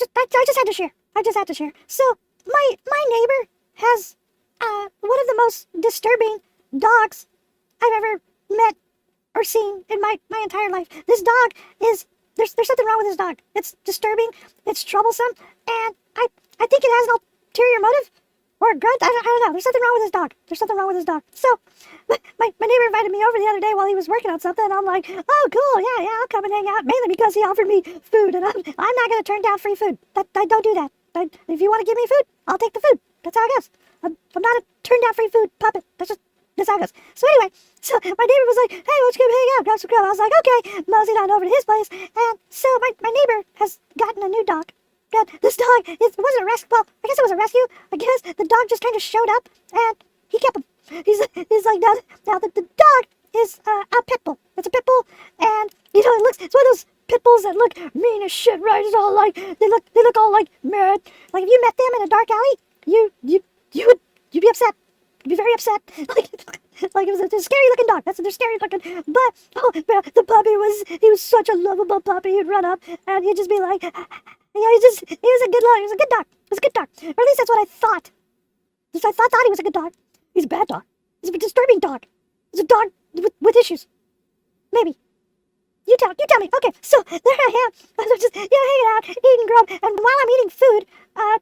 I just had to share. I just had to share. So my neighbor has one of the most disturbing dogs I've ever met or seen in my entire life. This dog is there's something wrong with this dog. It's disturbing. It's troublesome, and I think it has an ulterior motive or a grunt. I don't know. There's something wrong with this dog. There's something wrong with this dog. So my neighbor invited me over the other day while he was working on something. And I'm like, oh, cool, yeah, I'll come and hang out. Mainly because he offered me food, and I'm not gonna turn down free food. I don't do that. If you want to give me food, I'll take the food. That's how it goes. I'm not a turn down free food puppet. That's how it goes. So anyway, so my neighbor was like, hey, let's come hang out, grab some grub. I was like, okay, moseyed on over to his place. And so my neighbor has gotten a new dog. And this dog, it wasn't a rescue, well, I guess it was a rescue. I guess the dog just kind of showed up, and he kept him. He's like, now the dog is a pit bull. It's a pit bull, and, it's one of those pit bulls that look mean as shit, right? It's all like, they look all like mad. Like, if you met them in a dark alley, you'd be upset. You'd be very upset. Like it was a scary looking dog. They're scary looking. But the puppy he was such a lovable puppy. He'd run up and he'd just be like, he was a good dog. He was a good dog. He was a good dog. Or at least that's what I thought. I thought he was a good dog. He's a bad dog. He's a disturbing dog. He's a dog with issues. Maybe. You tell me. Okay, so there I am. I'm just hanging out, eating grub, and while I'm eating food,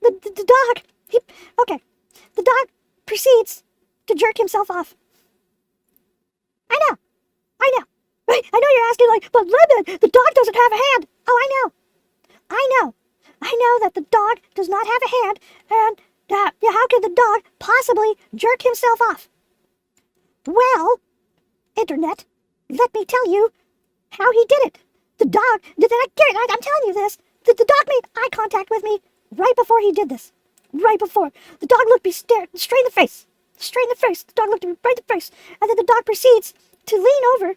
the dog, the dog proceeds to jerk himself off. I know. Right? I know you're asking, like, but Lemon, the dog doesn't have a hand. Oh, I know that the dog does not have a hand, and how could the dog possibly jerk himself off? Well, Internet, let me tell you how he did it. The dog, I'm telling you this, the dog made eye contact with me right before he did this. Right before. The dog looked me straight in the face. Straight in the face. The dog looked at me right in the face. And then the dog proceeds to lean over,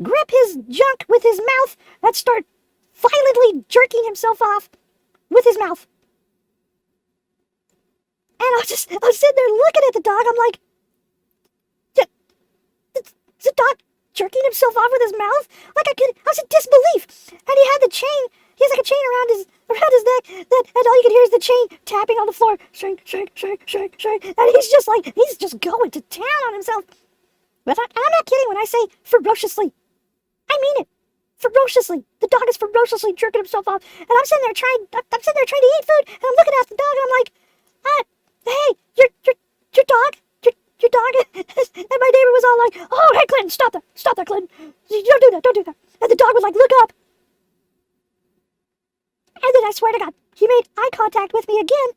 grip his junk with his mouth, and start violently jerking himself off with his mouth. And I was sitting there looking at the dog. I'm like, is the dog jerking himself off with his mouth? Like I was in disbelief. And he had the chain. He has like a chain around his neck, and all you can hear is the chain tapping on the floor. Shake. And he's just going to town on himself. But I'm not kidding when I say ferociously. I mean it. Ferociously. The dog is ferociously jerking himself off. And I'm sitting there trying to eat food, and I'm looking at the dog, and I'm like, hey, your dog? Your dog? And my neighbor was all like, oh, hey, Clinton, stop that, Clinton. Don't do that. And the dog would like look up. And then I swear to God, he made eye contact with me again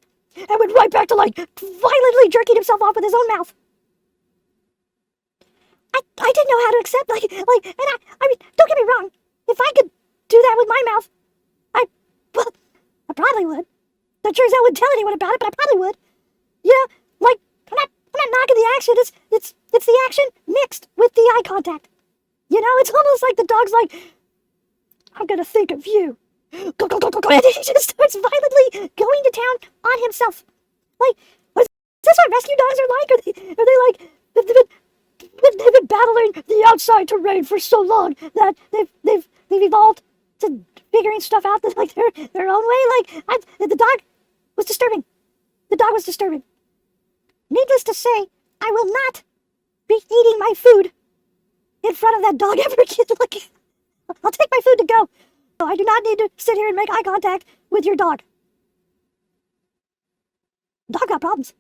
and went right back to like violently jerking himself off with his own mouth. I didn't know how to accept, and I mean, don't get me wrong. If I could do that with my mouth, I probably would. Not sure I wouldn't tell anyone about it, but I probably would. I'm not knocking the action. It's the action mixed with the eye contact. It's almost like the dog's like, I'm gonna think of you. Go, and he just starts violently going to town on himself. Like, is this what rescue dogs are like? Are they like, they've been battling the outside terrain for so long that they've evolved to figuring stuff out that like their own way. The dog was disturbing. The dog was disturbing. Needless to say, I will not be eating my food in front of that dog ever again. I'll take my food to go. I do not need to sit here and make eye contact with your dog. Dog got problems.